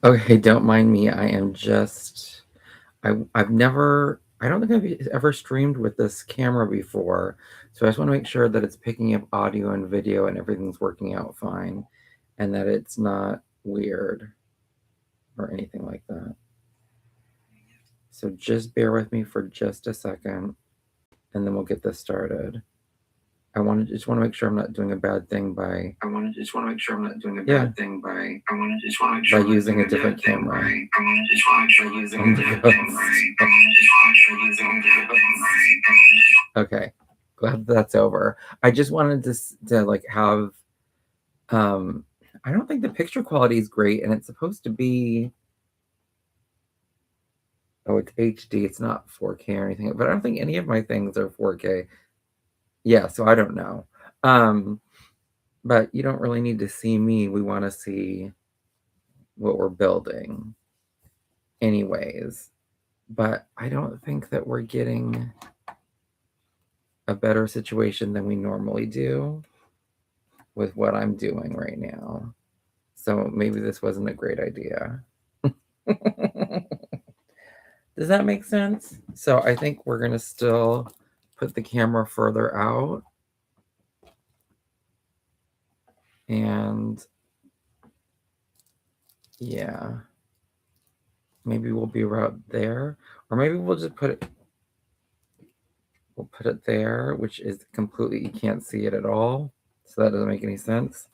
Okay, don't mind me. I am just, I've never, I don't think I've ever streamed with this camera before. So I just want to make sure that it's picking up audio and video and everything's working out fine and that it's not weird or anything like that. So just bear with me for just a second and then we'll get this started. Just want to make sure I'm not doing a bad thing by I want to just want to make sure I'm not doing a yeah bad thing by. I want to just want to make sure by I'm not using doing a a bad different thing by. camera I want to just want to make sure by I'm not using doing a a bad thing different. by. I want to just want to make sure I'm not doing a bad thing by. Okay, glad that's over. I just wanted to like have um I don't think the picture quality is great and it's supposed to be oh it's HD, it's not 4K or anything, but I don't think any of my things are 4K. Yeah, so I don't know. Um but you don't really need to see me. We want to see what we're building anyways. But I don't think that we're getting a better situation than we normally do with what I'm doing right now. So maybe this wasn't a great idea. Does that make sense? So I think we're going to still put the camera further out and yeah, maybe we'll be right there or maybe we'll put it there, which is completely, you can't see it at all. So that doesn't make any sense.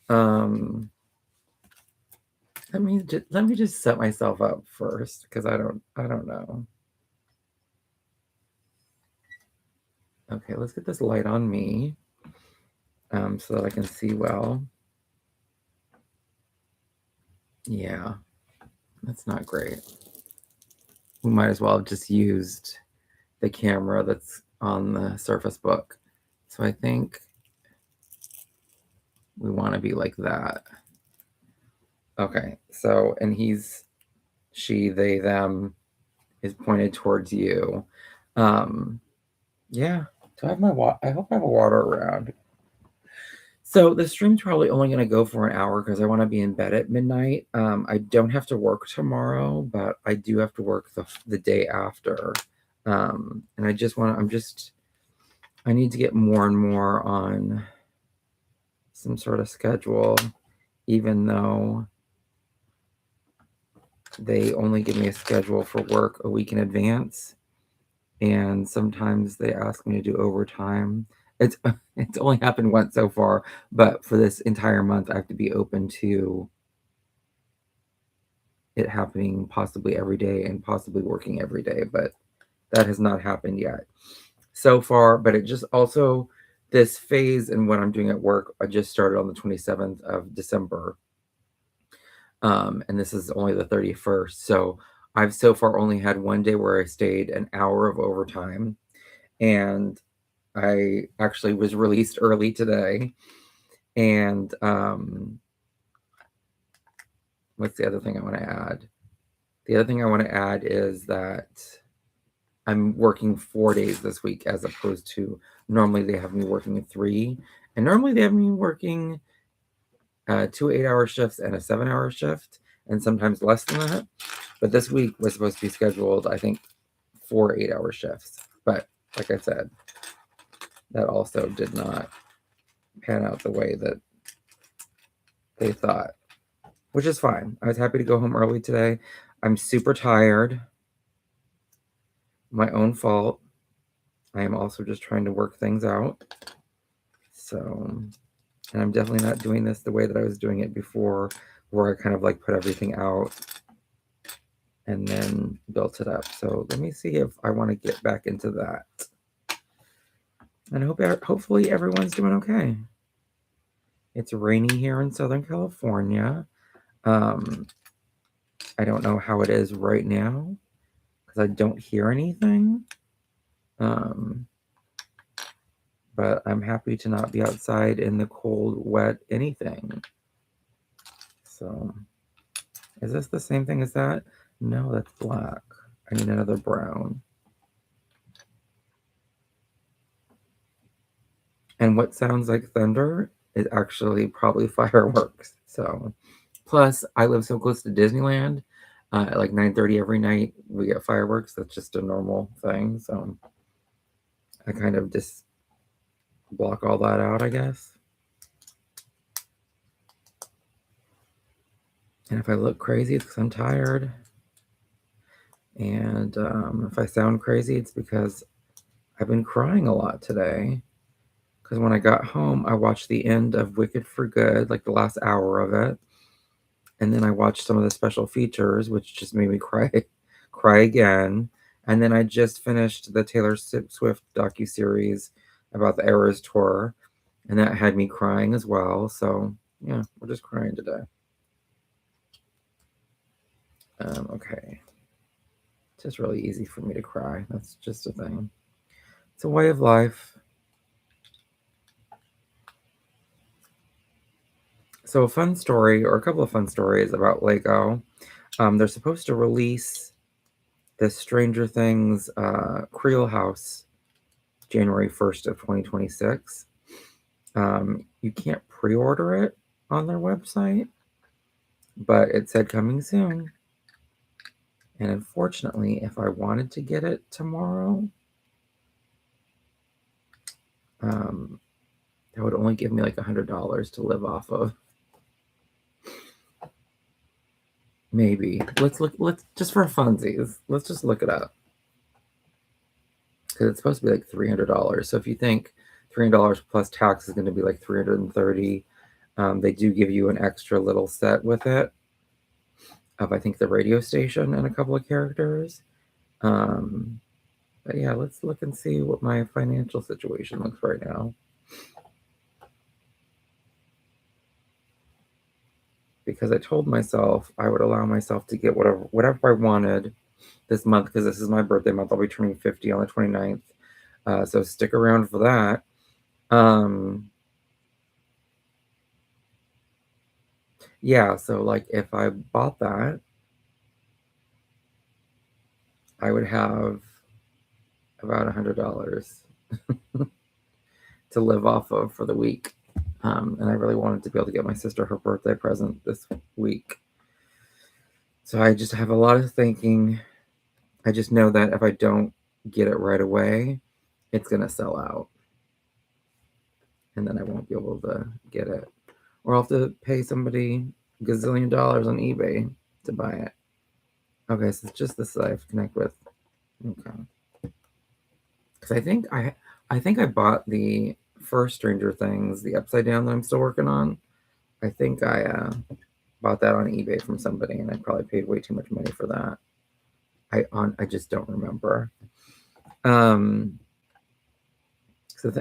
Um, let me just set myself up first because I don't know. Okay, let's get this light on me so that I can see well. Yeah, that's not great. We might as well have just used the camera that's on the Surface Book. So I think we want to be like that. Okay, so, and she, they, them is pointed towards you. Um, yeah, do I have my water? I hope I have a water around. So the stream's probably only going to go for an hour because I want to be in bed at midnight. I don't have to work tomorrow, but I do have to work the day after. And I just want to, I need to get more and more on some sort of schedule, even though they only give me a schedule for work a week in advance. And sometimes they ask me to do overtime. It's it's only happened once so far, but for this entire month, I have to be open to it happening possibly every day and possibly working every day, but that has not happened yet so far. But it just also this phase and what I'm doing at work, I just started on the 27th of December, and this is only the 31st. So I've so far only had one day where I stayed an hour of overtime, and I actually was released early today. And what's the other thing I want to add? The other thing I want to add is that I'm working 4 days this week as opposed to normally they have me working 3. And normally they have me working 2 8-hour shifts and a 7-hour shift, and sometimes less than that. But this week was supposed to be scheduled, I think, 4 8-hour shifts. But like I said, that also did not pan out the way that they thought, which is fine. I was happy to go home early today. I'm super tired. My own fault. I am also just trying to work things out. So, and I'm definitely not doing this the way that I was doing it before, where I kind of like put everything out and then built it up. So let me see if I want to get back into that. And hopefully everyone's doing okay. It's rainy here in Southern California. Um, I don't know how it is right now because I don't hear anything. Um, but I'm happy to not be outside in the cold, wet, anything. So, is this the same thing as that? No, that's black. I need another brown. And what sounds like thunder is actually probably fireworks. So, Plus, I live so close to Disneyland. At like 9:30 every night, we get fireworks. That's just a normal thing. So I kind of just block all that out, I guess. And if I look crazy, it's because I'm tired. And if I sound crazy, it's because I've been crying a lot today. Because when I got home, I watched the end of Wicket for Good, like the last hour of it. And then I watched some of the special features, which just made me cry, cry again. And then I just finished the Taylor Swift docuseries about the Eras tour, and that had me crying as well. So yeah, we're just crying today. Okay, it's just really easy for me to cry. That's just a thing. It's a way of life. So a fun story, or a couple of fun stories about Lego. They're supposed to release the Stranger Things Creel House January 1st of 2026. You can't pre-order it on their website, but it said coming soon. And unfortunately, if I wanted to get it tomorrow, that would only give me like $100 to live off of. Maybe. Let's just for funsies. Let's just look it up. Because it's supposed to be like $300. So if you think $300 plus tax is going to be like $330, they do give you an extra little set with it of, I think, the radio station and a couple of characters. But yeah, let's look and see what my financial situation looks right now. Because I told myself I would allow myself to get whatever I wanted this month, because this is my birthday month. I'll be turning 50 on the 29th. So stick around for that. Yeah, so like if I bought that, I would have about $100 to live off of for the week. And I really wanted to be able to get my sister her birthday present this week. So I just have a lot of thinking. I just know that if I don't get it right away, it's going to sell out. And then I won't be able to get it. Or I'll have to pay somebody gazillion dollars on eBay to buy it. Okay, so it's just this that I have to connect with. Okay. Because I think I bought the first Stranger Things, the Upside Down that I'm still working on. I think I bought that on eBay from somebody, and I probably paid way too much money for that. I just don't remember. So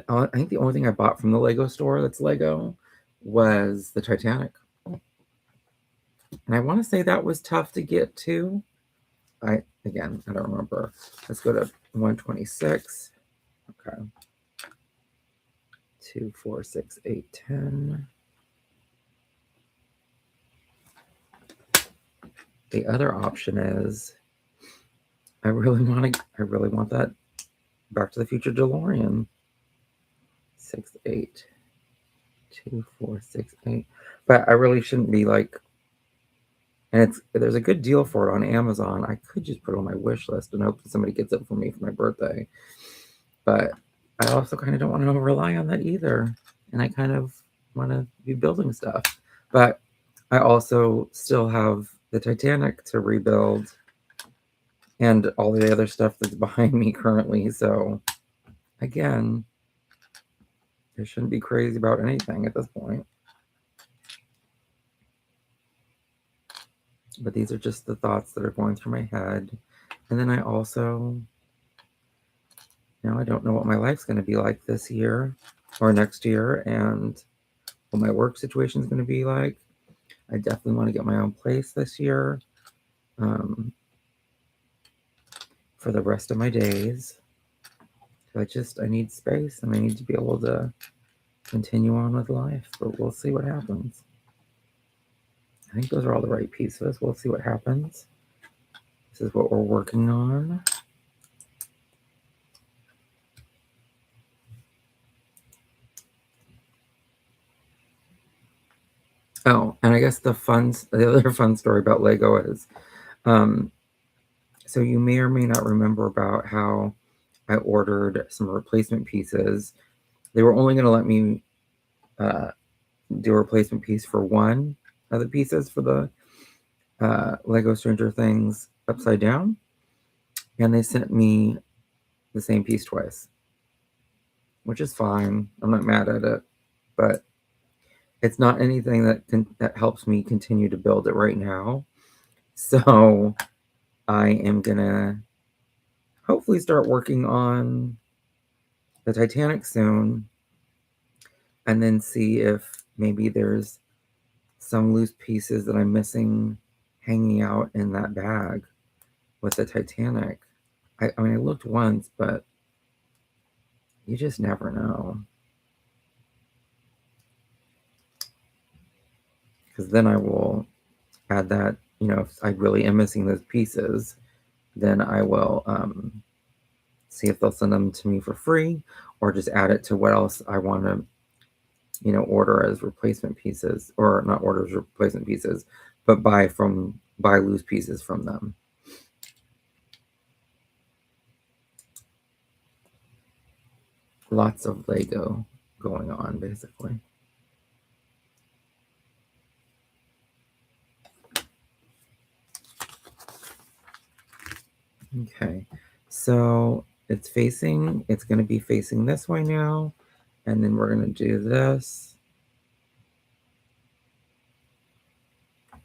I think the only thing I bought from the Lego store that's Lego was the Titanic, and I want to say that was tough to get to. I don't remember. Let's go to 126. Okay. 2, 4, 6, 8, 10. The other option is I really want that Back to the Future DeLorean. 6, 8, 2, 4, 6, 8. But I really shouldn't be like, and there's a good deal for it on Amazon. I could just put it on my wish list and hope that somebody gets it for me for my birthday. But I also kind of don't want to rely on that either. And I kind of want to be building stuff. But I also still have the Titanic to rebuild and all the other stuff that's behind me currently. So again, I shouldn't be crazy about anything at this point. But these are just the thoughts that are going through my head. And then I also, I don't know what my life's going to be like this year or next year, and what my work situation is going to be like. I definitely want to get my own place this year for the rest of my days. I need space, and I need to be able to continue on with life, but we'll see what happens. I think those are all the right pieces. We'll see what happens. This is what we're working on. Oh, and I guess the other fun story about Lego is, so you may or may not remember about how I ordered some replacement pieces. They were only going to let me do a replacement piece for one of the pieces for the Lego Stranger Things Upside Down, and they sent me the same piece twice, which is fine. I'm not mad at it, but it's not anything that helps me continue to build it right now. So I am gonna hopefully start working on the Titanic soon, and then see if maybe there's some loose pieces that I'm missing hanging out in that bag with the Titanic. I mean, I looked once, but you just never know. Because then I will add that, if I really am missing those pieces, then I will see if they'll send them to me for free or just add it to what else I want to, order as replacement pieces, or not order as replacement pieces, but buy loose pieces from them. Lots of Lego going on, basically. Okay, so it's going to be facing this way now, and then we're going to do this,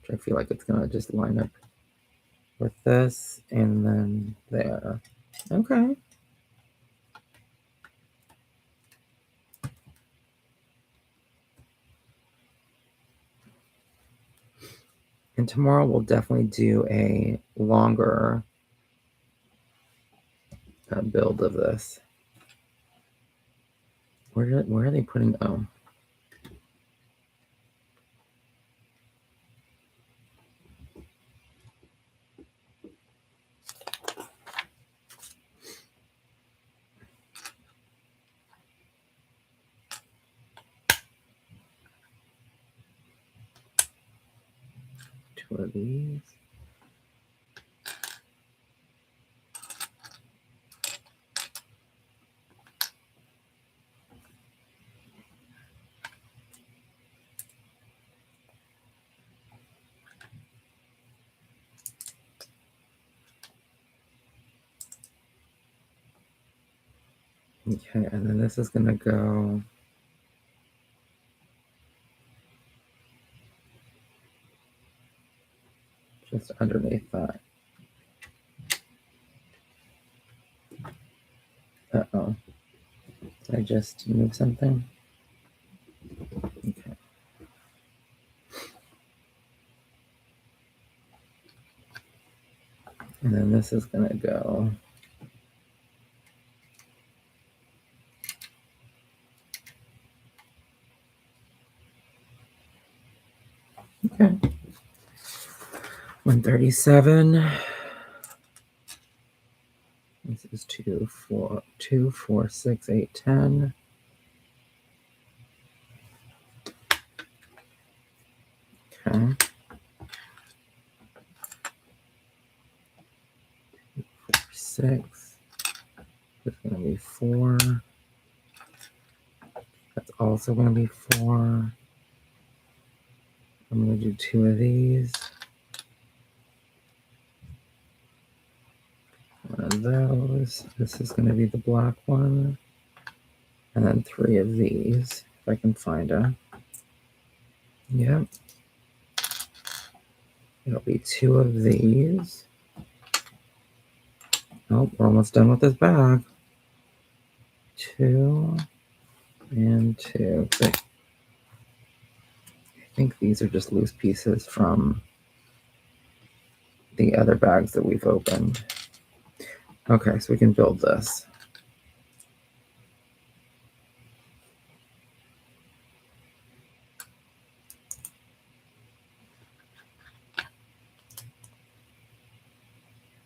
which I feel like it's going to just line up with this, and then there. Okay. And tomorrow we'll definitely do a longer build of this. Where are they putting? Oh. Two of these. Okay, and then this is gonna go just underneath that. Uh-oh. Did I just move something? Okay. And then this is gonna go okay. 137. This is 2, 4, 2, 4, 6, 8, 10. Okay. 6. That's gonna be 4. That's also gonna be 4. I'm going to do 2 of these. One of those. This is going to be the black one. And then 3 of these, if I can find a. Yep. It'll be 2 of these. Oh, we're almost done with this bag. 2 and 2. I think these are just loose pieces from the other bags that we've opened. Okay, so we can build this.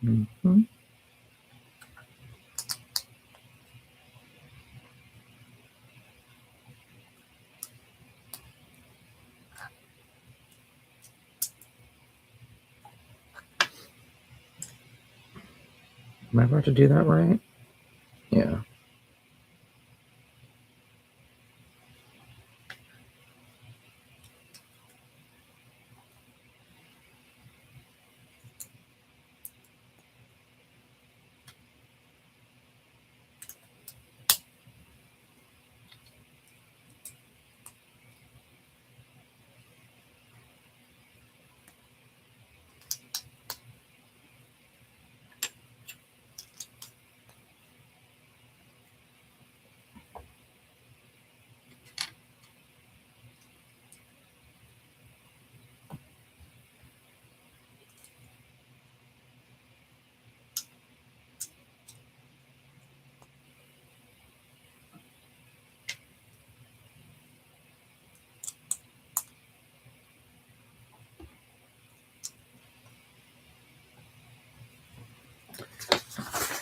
Mm-hmm. Am I about to do that right? Yeah.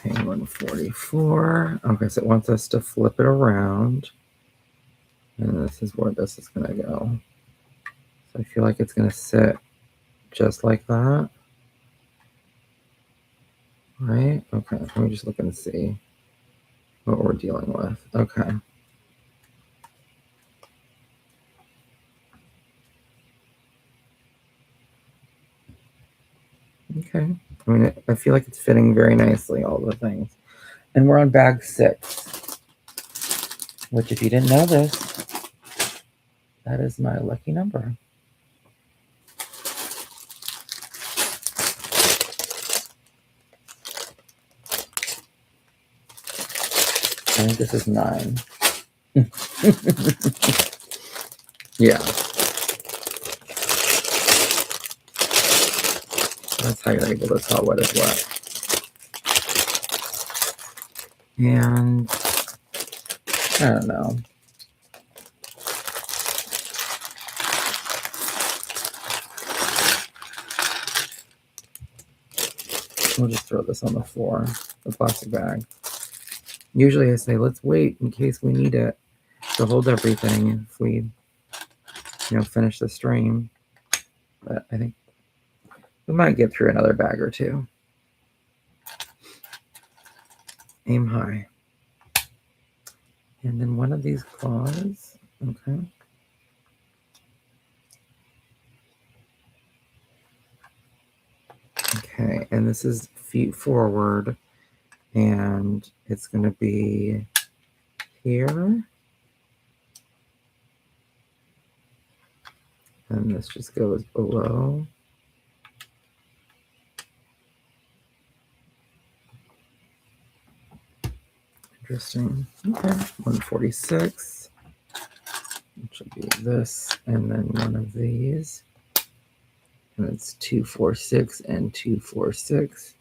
Okay, 144. Okay, so it wants us to flip it around. And this is where this is going to go. So I feel like it's going to sit just like that. Right? Okay, let me just look and see what we're dealing with. Okay. Okay. I mean, I feel like it's fitting very nicely, all the things. And we're on bag 6, which if you didn't know this, that is my lucky number. I think this is 9. Yeah. That's how you're able to tell what is what. And I don't know. We'll just throw this on the floor, the plastic bag. Usually I say, let's wait in case we need it to hold everything if we, finish the stream. But I think we might get through another bag or two. Aim high. And then one of these claws, okay. Okay, and this is feet forward, and it's going to be here. And this just goes below. Interesting. Okay, 146. Which will be this, and then one of these. And it's 246 and 246.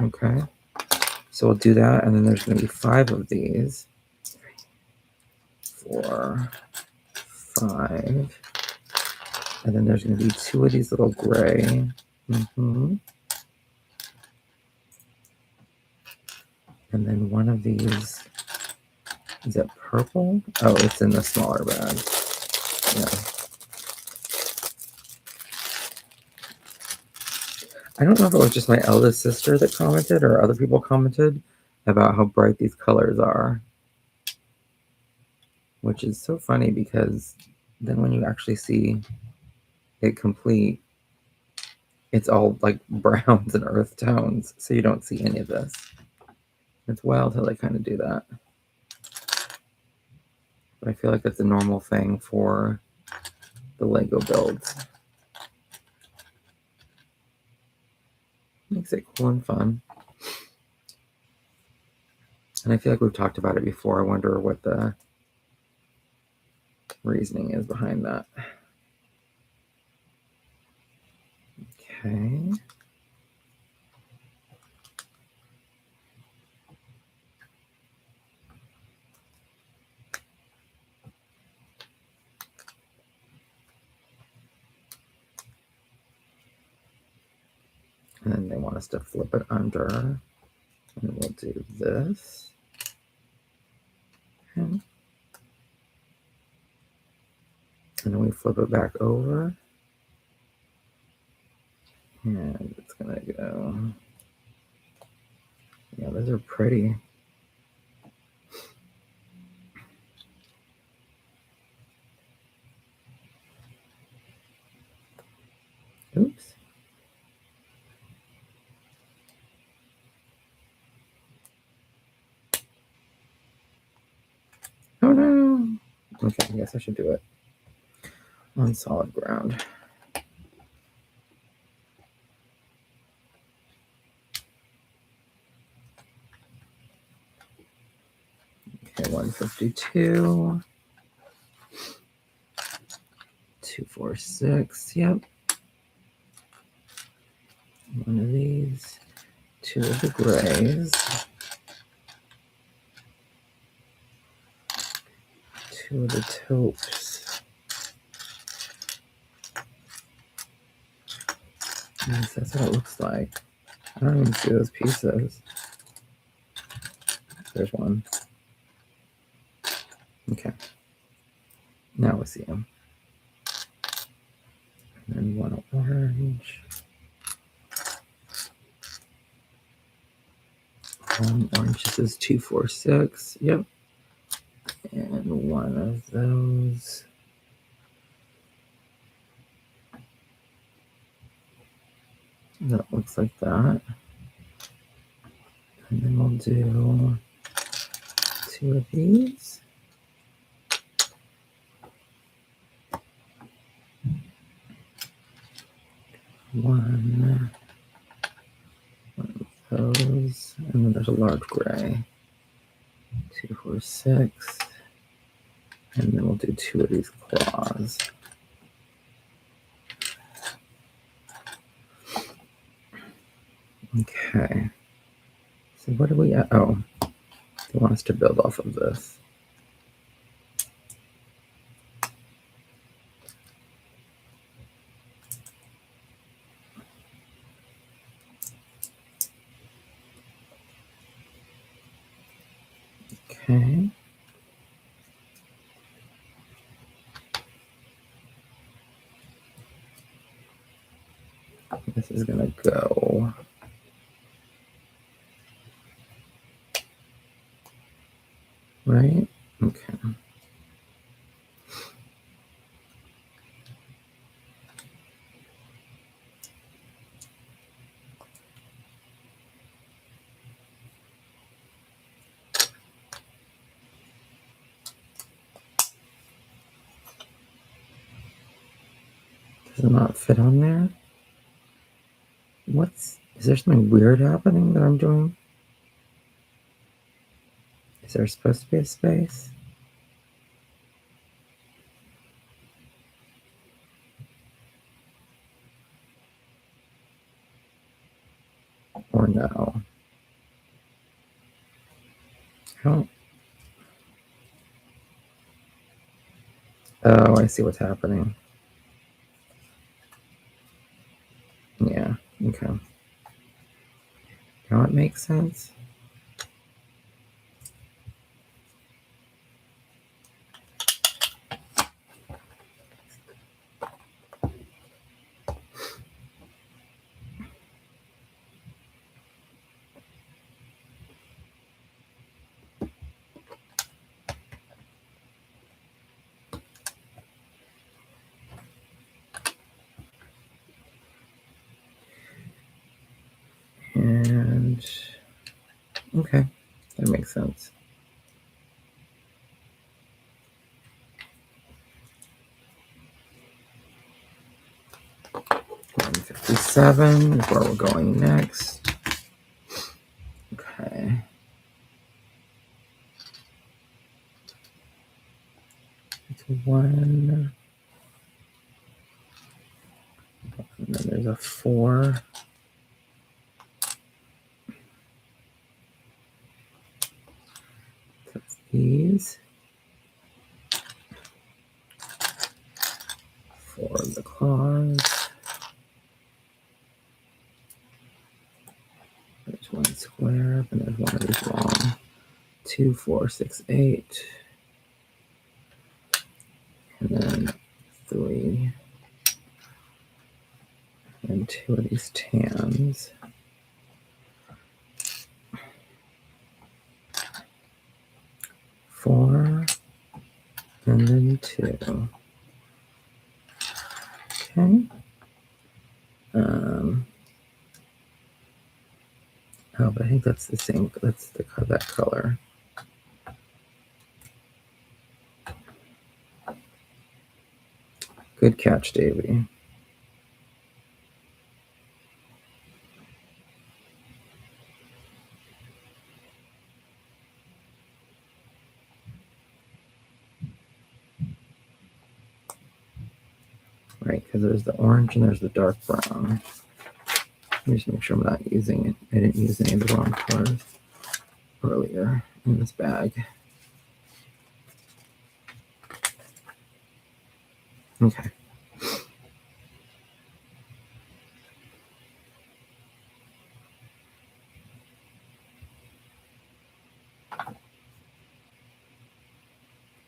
Okay. So we'll do that, and then there's going to be 5 of these. 4, 5. And then there's going to be 2 of these little gray. And then one of these, is it purple? Oh, it's in the smaller bag. Yeah. I don't know if it was just my eldest sister that commented or other people commented about how bright these colors are. Which is so funny because then when you actually see it complete, it's all like browns and earth tones, so you don't see any of this. It's wild how they kind of do that. But I feel like that's a normal thing for the Lego builds. Makes it cool and fun. And I feel like we've talked about it before. I wonder what the reasoning is behind that. Okay. And then they want us to flip it under. And we'll do this. Okay. And then we flip it back over. And it's going to go Yeah, those are pretty. Oops. Oh no. Okay, I guess I should do it on solid ground. Okay, 152. 246. Yep. One of these. Two of the grays. Two of the taupes. Yes, that's what it looks like. I don't even see those pieces. There's one. Okay. Now we see them. And then one orange. Orange says 246. Yep. And one of those. That looks like that. And then we'll do two of these. One of those. And then there's a large gray. 246. And then we'll do two of these claws. Okay. So what do we... Oh, they want us to build off of this. Okay. This is going to go... Right? Okay. Does it not fit on there? Is there something weird happening that I'm doing? Is there supposed to be a space? Or no? How? Oh, I see what's happening. Yeah, okay. Now it makes sense. And okay, that makes sense. $157 is where we're going next. Okay. It's one. And then there's a 4. That's these. 4 of the claws. There's one square, and there's one of these long. 2, 4, 6, 8. And then 3. And 2 of these tans. 2. Okay. Oh, but I think that's the same. That's that color. Good catch, Davey. Right, because there's the orange and there's the dark brown. Let me just make sure I'm not using it. I didn't use any of the wrong colors earlier in this bag. Okay.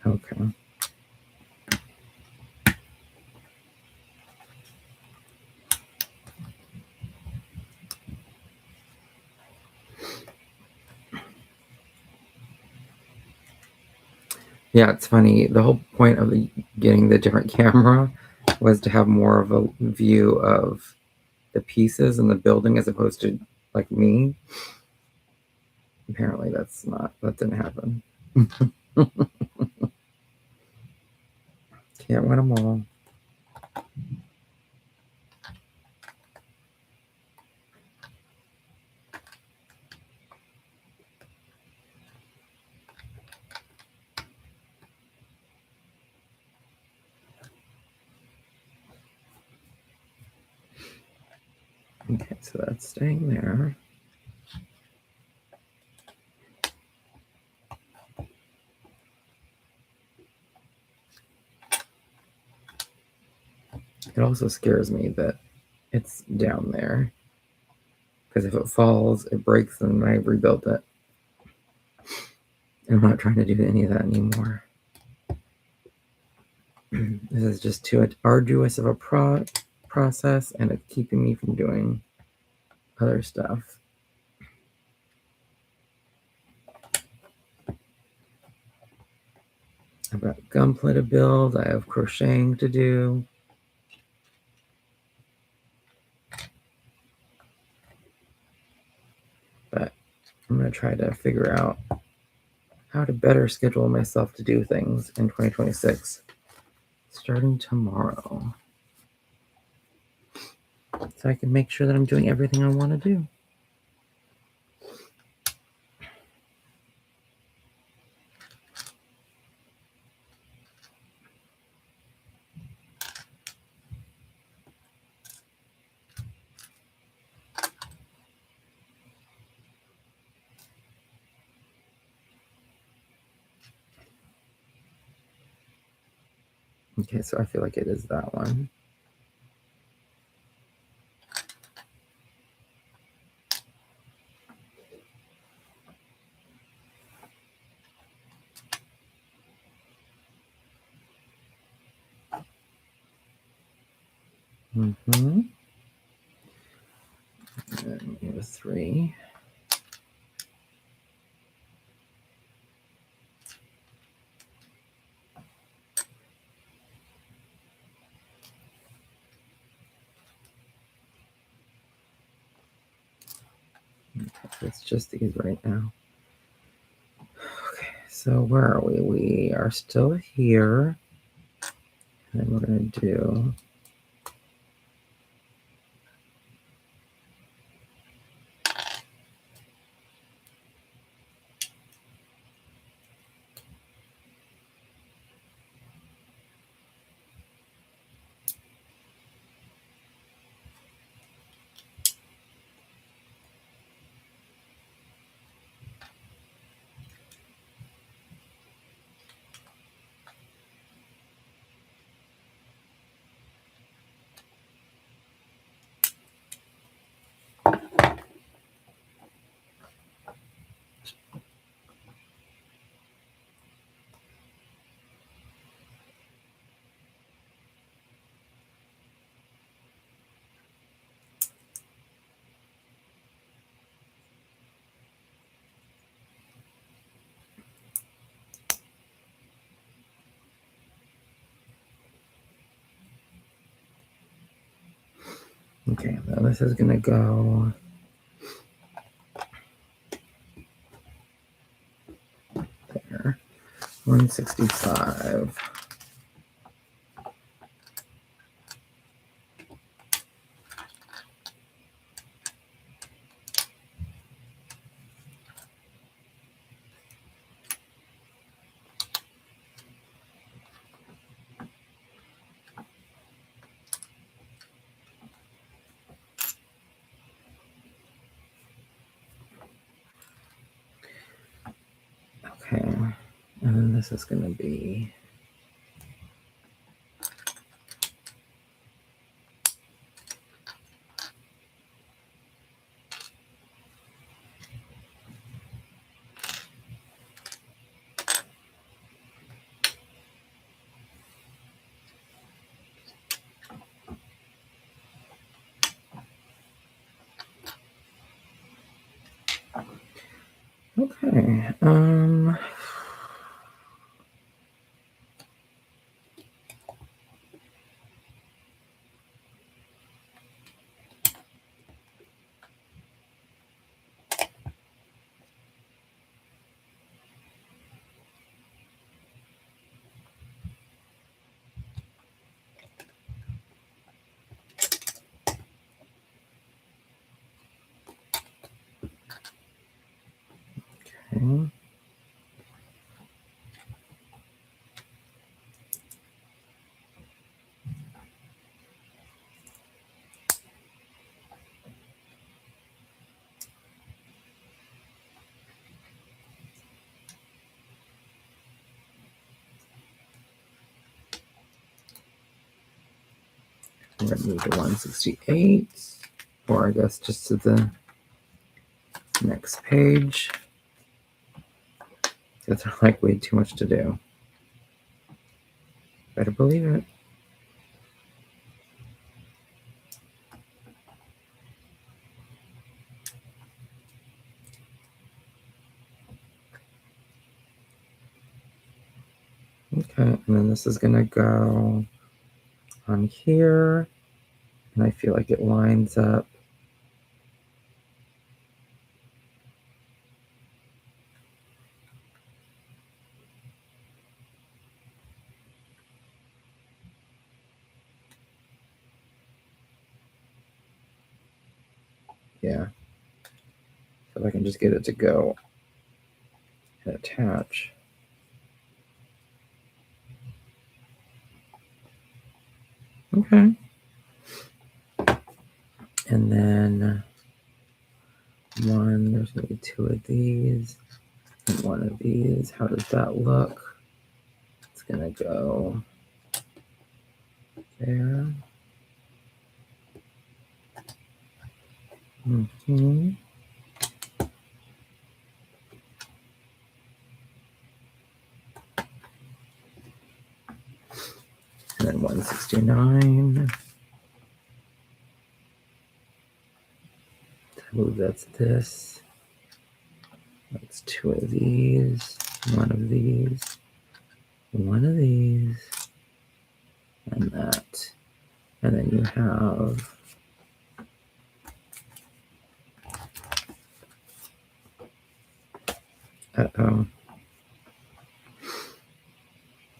Okay. Yeah, it's funny. The whole point of getting the different camera was to have more of a view of the pieces and the building as opposed to like me. Apparently that didn't happen. Can't win them all. Okay, so that's staying there. It also scares me that it's down there, because if it falls, it breaks, and I rebuilt it. I'm not trying to do any of that anymore. This is just too arduous of a process, and it's keeping me from doing other stuff. I've got gunplay to build. I have crocheting to do. But I'm going to try to figure out how to better schedule myself to do things in 2026, starting tomorrow, so I can make sure that I'm doing everything I want to do. Okay, so I feel like it is that one. Mm-hmm. And we have a 3. Okay, it's just these right now. Okay, so where are we? We are still here. And then we're going to do Okay, now this is gonna go there. 165. Okay, and then this is gonna be okay. Okay. I'm gonna move to 168, or I guess just to the next page. That's like way too much to do. Better believe it. Okay, and then this is gonna go on here, and I feel like it lines up. Yeah. So if I can just get it to go and attach. Okay. And then there's gonna be two of these and one of these. How does that look? It's gonna go there. Mm-hmm. And then 169. I believe that's this. That's two of these, one of these, one of these, and that. And then you have oh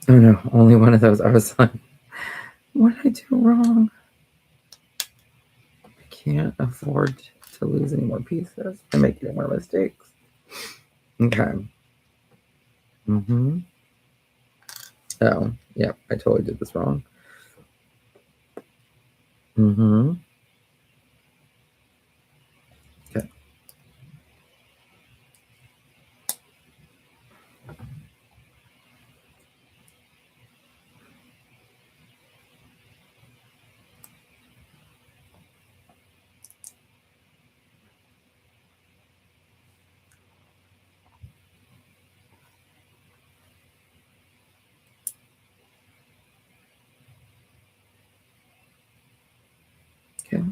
no, only one of those. I was like, what did I do wrong? I can't afford to lose any more pieces and make any more mistakes. Okay. Mm-hmm. Oh, yeah, I totally did this wrong. Mm-hmm. Okay. Okay.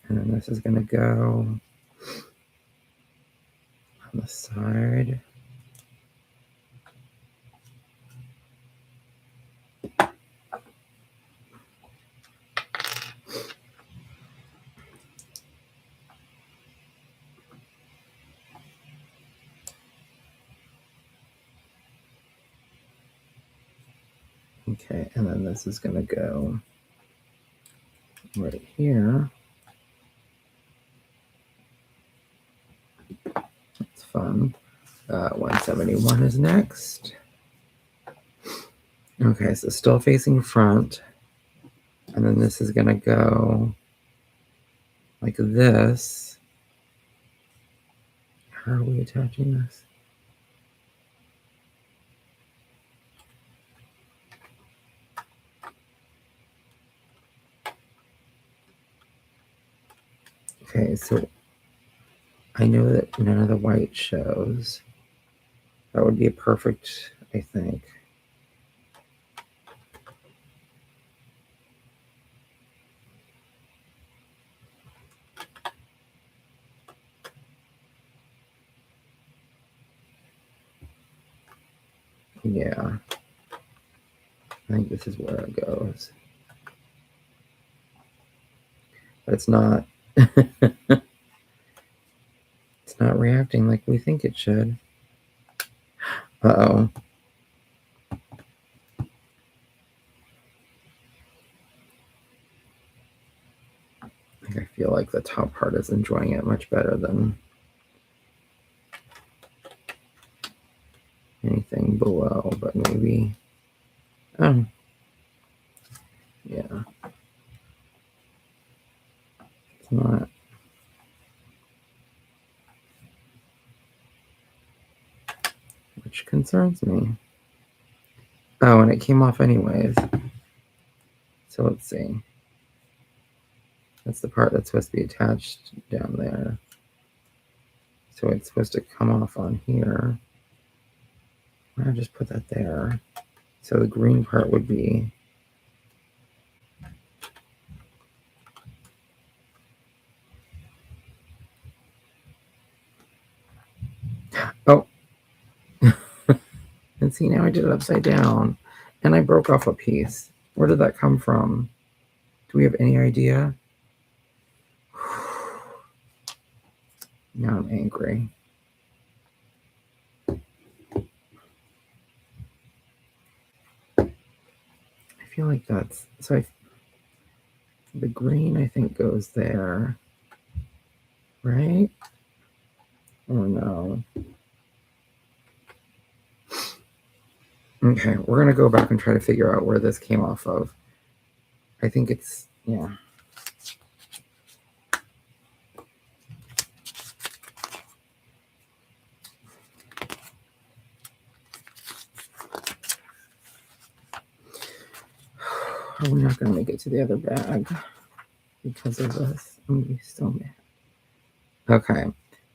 And then this is gonna go on the side. Okay, and then this is going to go right here. That's fun. 171 is next. Okay, so still facing front. And then this is going to go like this. How are we attaching this? Okay, so I know that none of the white shows. That would be a perfect, I think. Yeah. I think this is where it goes. But it's not. It's not reacting like we think it should. Uh-oh. I feel like the top part is enjoying it much better than anything below, but maybe. Oh. Yeah. It's not. Which concerns me. Oh, and it came off anyways. So let's see. That's the part that's supposed to be attached down there. So it's supposed to come off on here. I'll just put that there. So the green part would be oh. And see, now I did it upside down and I broke off a piece. Where did that come from? Do we have any idea? Now I'm angry. I feel like that's so. The green, I think, goes there, right? Oh no. Okay, we're gonna go back and try to figure out where this came off of. I think it's, yeah. We're not gonna make it to the other bag because of this. I'm gonna be so mad. Okay,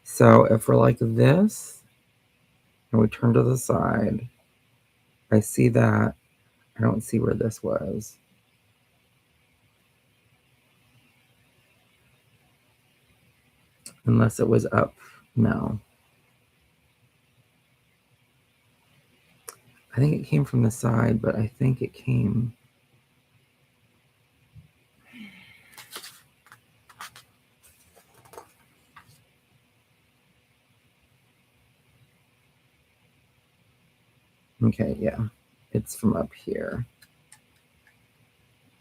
so if we're like this and we turn to the side, I see that. I don't see where this was. Unless it was up. No. I think it came from the side, but I think it came. Okay, yeah. It's from up here.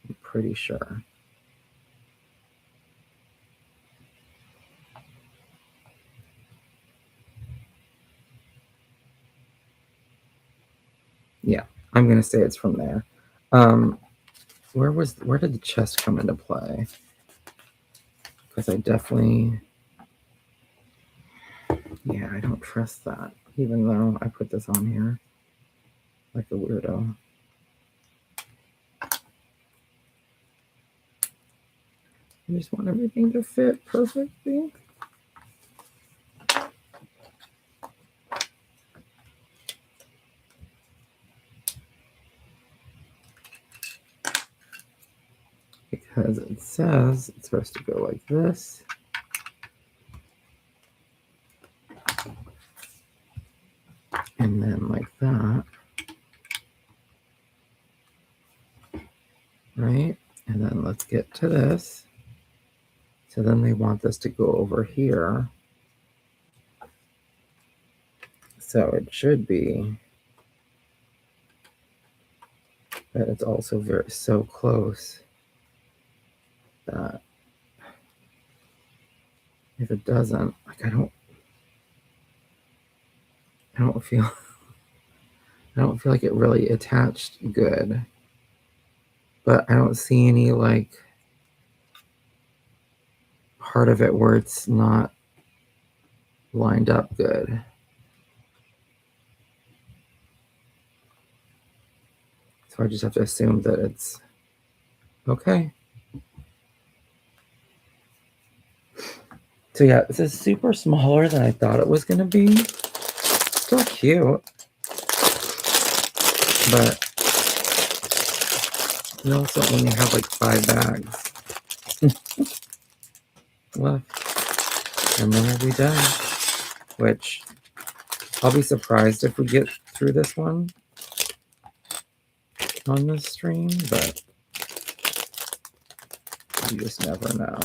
I'm pretty sure. Yeah, I'm gonna say it's from there. Where did the chest come into play? Because I definitely, yeah, I don't trust that, even though I put this on here like a weirdo. I just want everything to fit perfectly. Because it says it's supposed to go like this. And then like that. Right? And then let's get to this. So then they want this to go over here. So it should be But it's also so close that if it doesn't, like I don't feel like it really attached good. But I don't see any like part of it where it's not lined up good. So I just have to assume that it's okay. So yeah, this is super smaller than I thought it was going to be. Still cute. But you also only have like 5 bags left. And then we'll be done. Which I'll be surprised if we get through this one on this stream, but you just never know.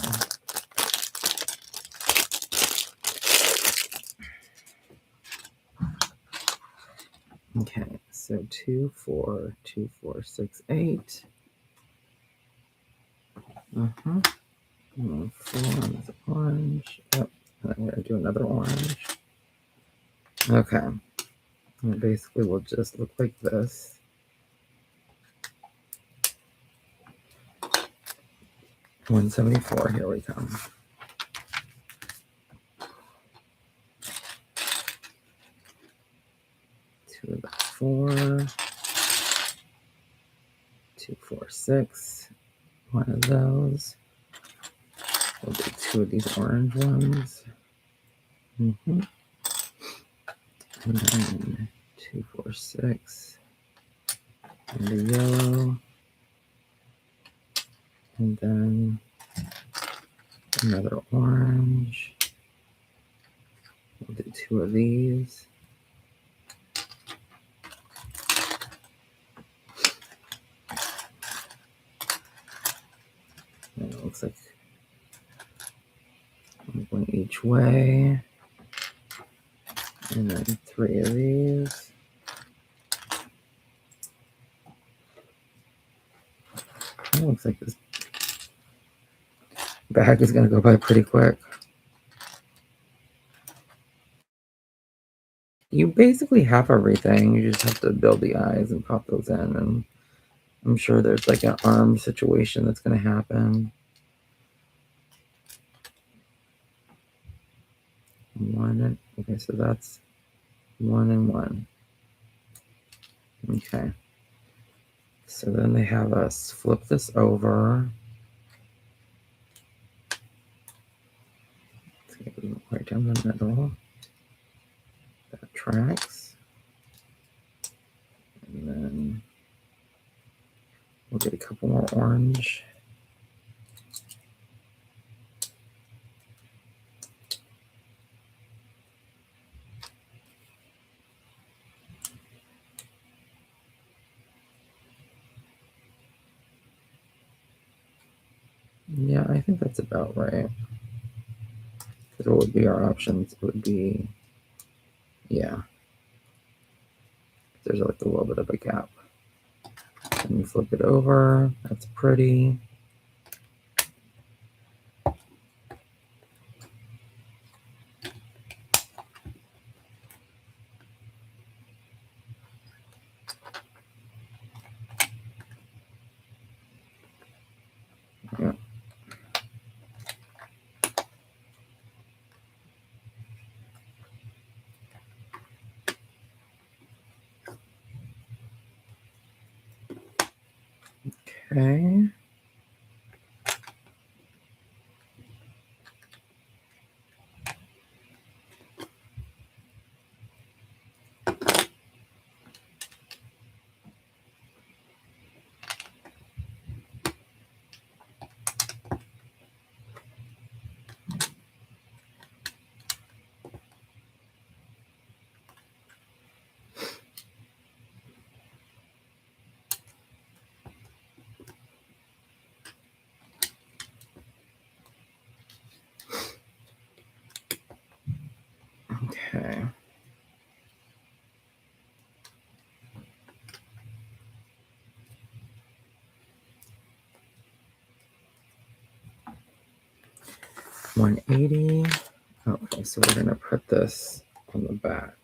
Okay, so 2, 4, 2, 4, 6, 8. 4 on the orange. Oh, I'm going to do another orange. Okay. And it basically will just look like this. $174. Here we come. Two of the 4. 2, 4, 6. One of those. We'll do 2 of these orange ones. And then 2, 4, 6. And the yellow. And then another orange. We'll do 2 of these. And it looks like I'm going each way. And then 3 of these. It looks like this bag is going to go by pretty quick. You basically have everything. You just have to build the eyes and pop those in. And I'm sure there's like an arm situation that's going to happen. 1 okay, so that's 1 and 1. Okay. So then they have us flip this over. Let's get it right down the middle. That tracks. And then we'll get a couple more orange. Yeah, I think that's about right. Because what would be our options? It would be, yeah. There's like a little bit of a gap. And you flip it over. That's pretty. Yeah. Okay. 180. Okay, so we're gonna put this on the back.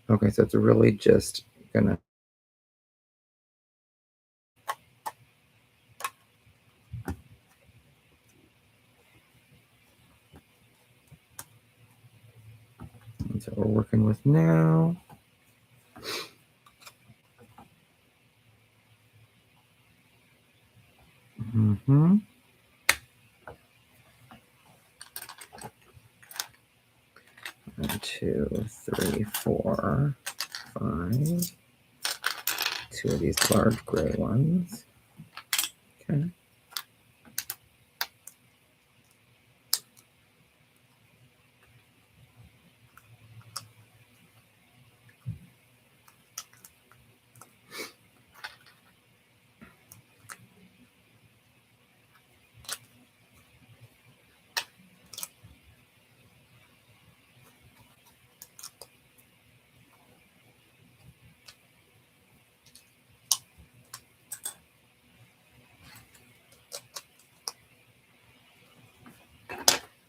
Okay, so it's really just gonna that's what we're working with now. Mm-hmm. One, 2, 3, 4, 5. 2 of these large gray ones. Okay.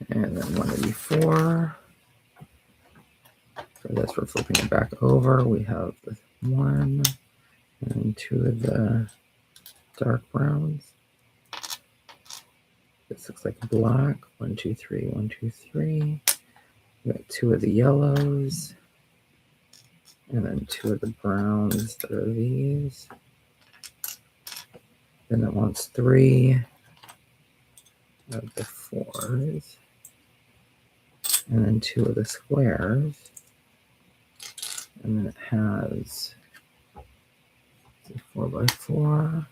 And then 184. For this, we're flipping it back over. We have the 1 and 2 of the dark browns. This looks like black. 1, 2, 3, 1, 2, 3. We got 2 of the yellows. And then 2 of the browns that are these. Then it wants 3 of the 4s. And then 2 of the squares. And then it has 4x4.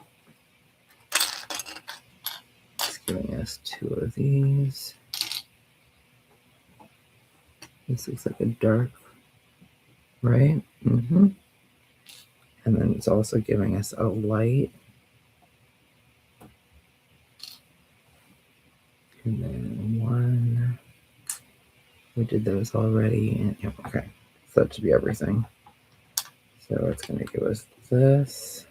It's giving us 2 of these. This looks like a dark, right? Mm-hmm. And then it's also giving us a light. And then 1. We did those already. And yeah, okay. So that should be everything. So it's going to give us this.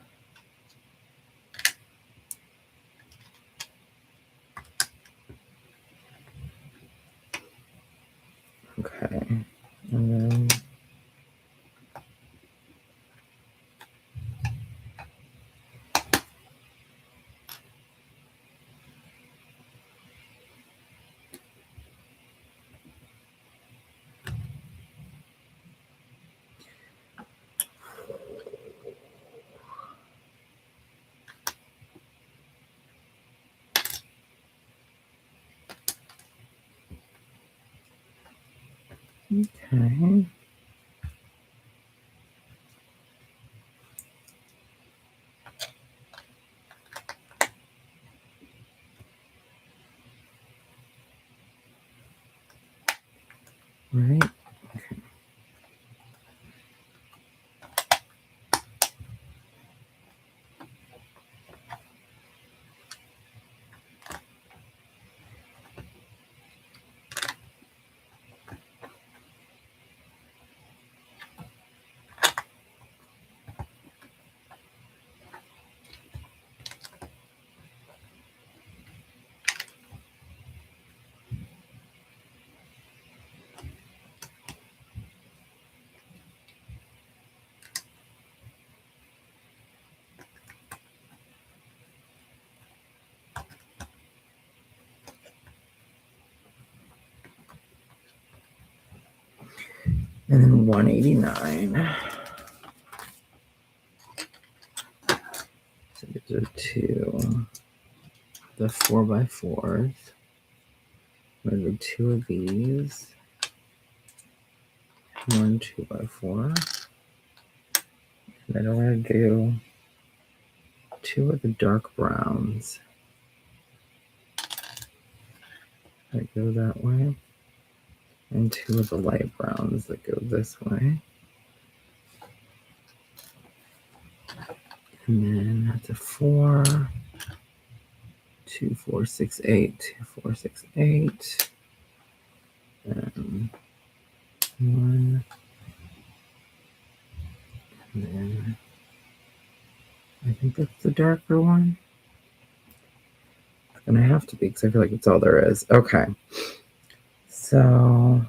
Okay. And then okay. Right. Okay. And then 189. So these are 2. The 4x4s. We're going to do 2 of these. 1 2x4. And then we're going to do 2 of the dark browns that go that way. And 2 of the light browns that go this way. And then that's a 4. 2 4 6 8. 2 4 6 8. And one. And then I think that's the darker one. It's gonna have to be because I feel like it's all there is. Okay. So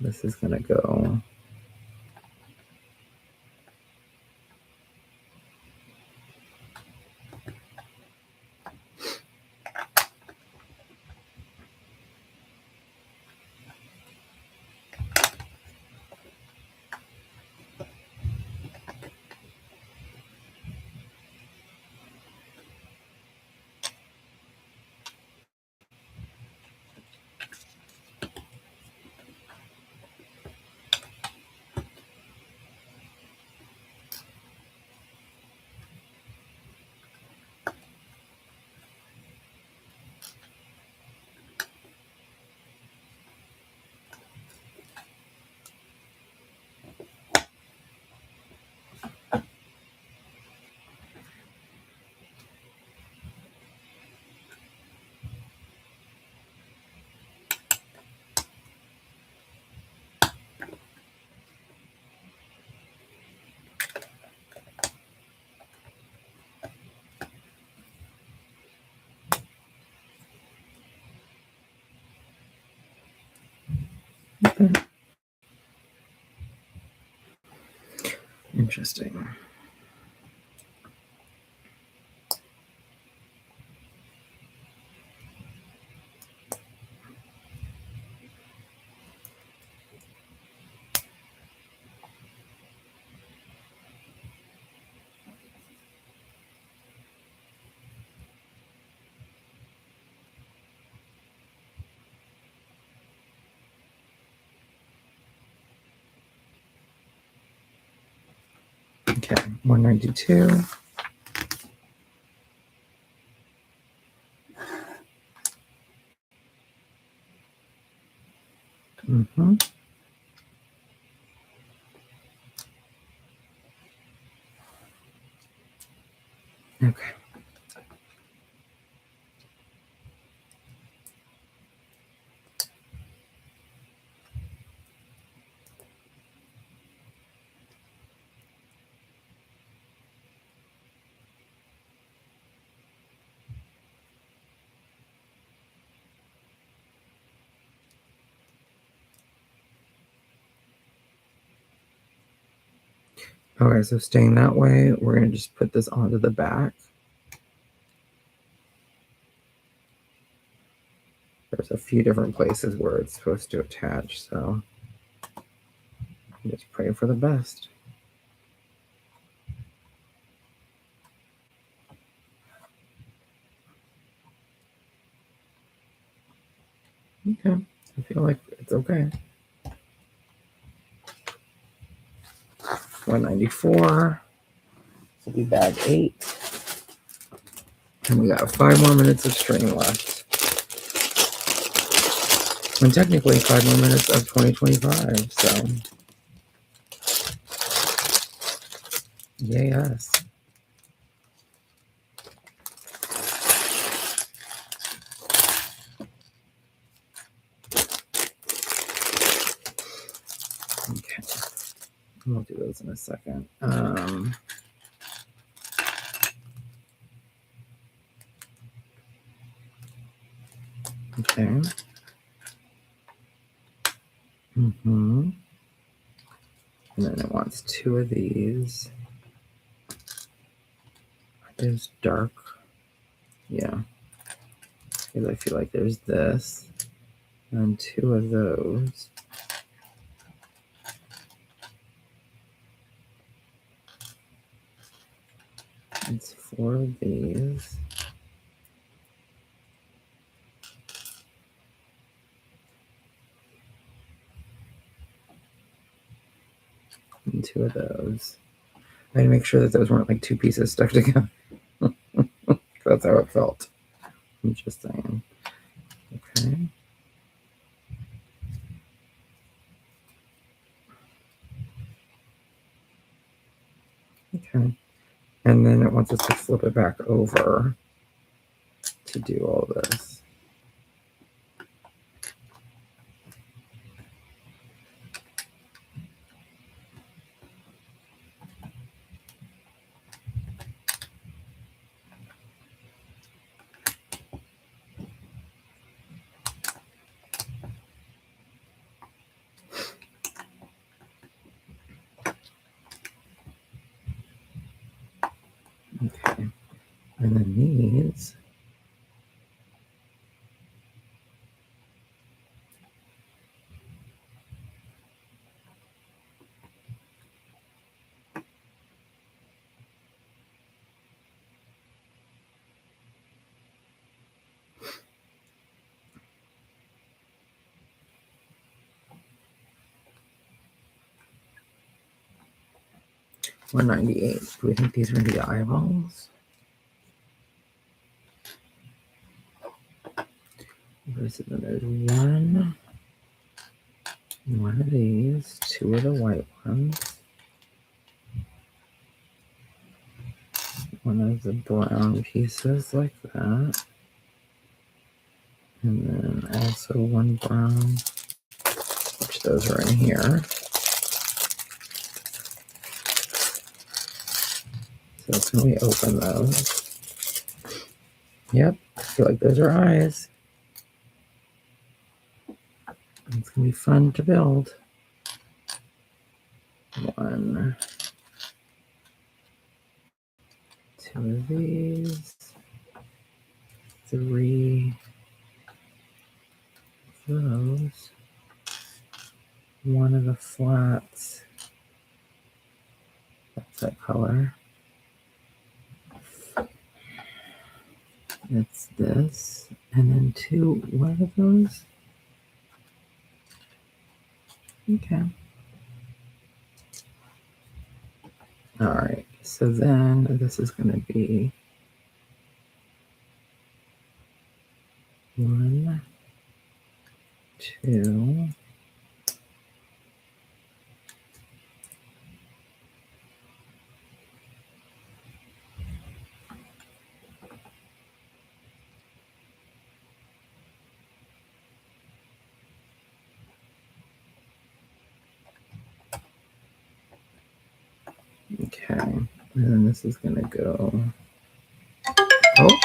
this is gonna go. Okay. Interesting. Okay, 192. Mm-hmm. Okay. Okay, so staying that way, we're gonna just put this onto the back. There's a few different places where it's supposed to attach, so just pray for the best. Okay, I feel like it's okay. 194. This will be bag 8. And we got 5 more minutes of string left. And technically 5 more minutes of 2025, so yay us. Okay, we'll do those in a second. Okay. Mm-hmm. And then it wants 2 of these. There's dark. Yeah. Because I feel like there's this. And 2 of those. It's 4 of these. And 2 of those. I had to make sure that those weren't like 2 pieces stuck together. That's how it felt. I'm just saying. Okay. Okay. And then it wants us to flip it back over to do all this. And then these. $198. Do we think these are going to be eyeballs? There's one of these, two of the white ones, one of the brown pieces like that, and then also one brown, which those are in here. So can we open those? Yep, I feel like those are eyes. It's going to be fun to build. 1, 2 of these, 3 of those, 1 of the flats. That's that color. It's this, and then 2. What are those? Okay. All right. So then this is going to be 1, 2. Okay. And then this is going to go. Oh.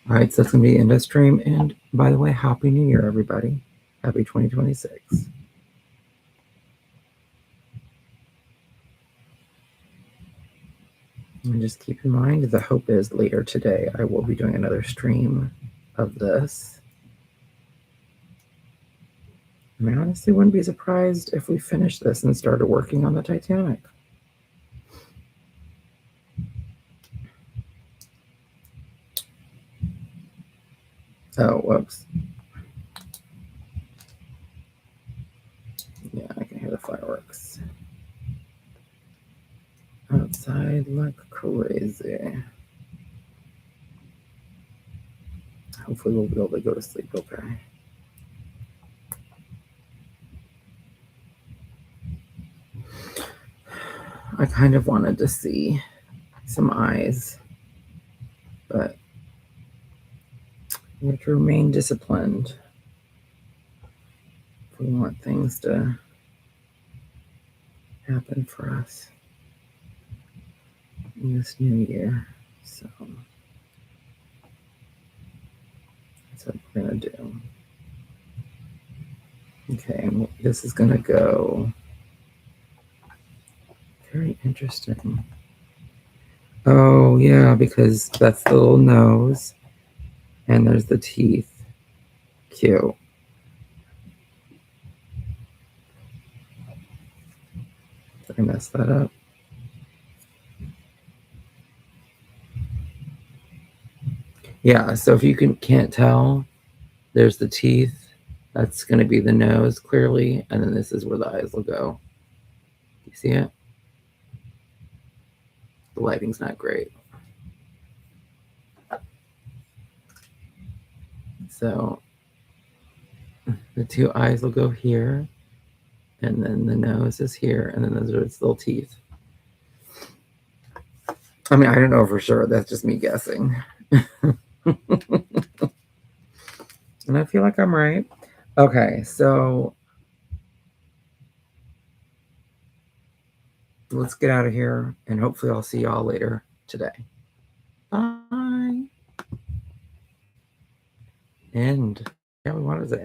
All right. So that's going to be the end of stream. And by the way, Happy New Year, everybody. Happy 2026. And just keep in mind, the hope is later today I will be doing another stream of this. I mean, honestly, wouldn't be surprised if we finished this and started working on the Titanic. Oh, whoops. Yeah, I can hear the fireworks outside like crazy. Hopefully we'll be able to go to sleep okay. I kind of wanted to see some eyes, but we have to remain disciplined if we want things to happen for us in this new year. So that's what we're going to do. Okay, and this is going to go very interesting. Oh, yeah, because that's the little nose, and there's the teeth. Cute. Did I mess that up? Yeah, so if you can't tell, there's the teeth. That's going to be the nose, clearly, and then this is where the eyes will go. You see it? The lighting's not great. So the 2 eyes will go here, and then the nose is here, and then those are its little teeth. I mean, I don't know for sure. That's just me guessing. And I feel like I'm right. Okay, so let's get out of here, and hopefully I'll see y'all later today. Bye. End. Yeah, we wanted to end.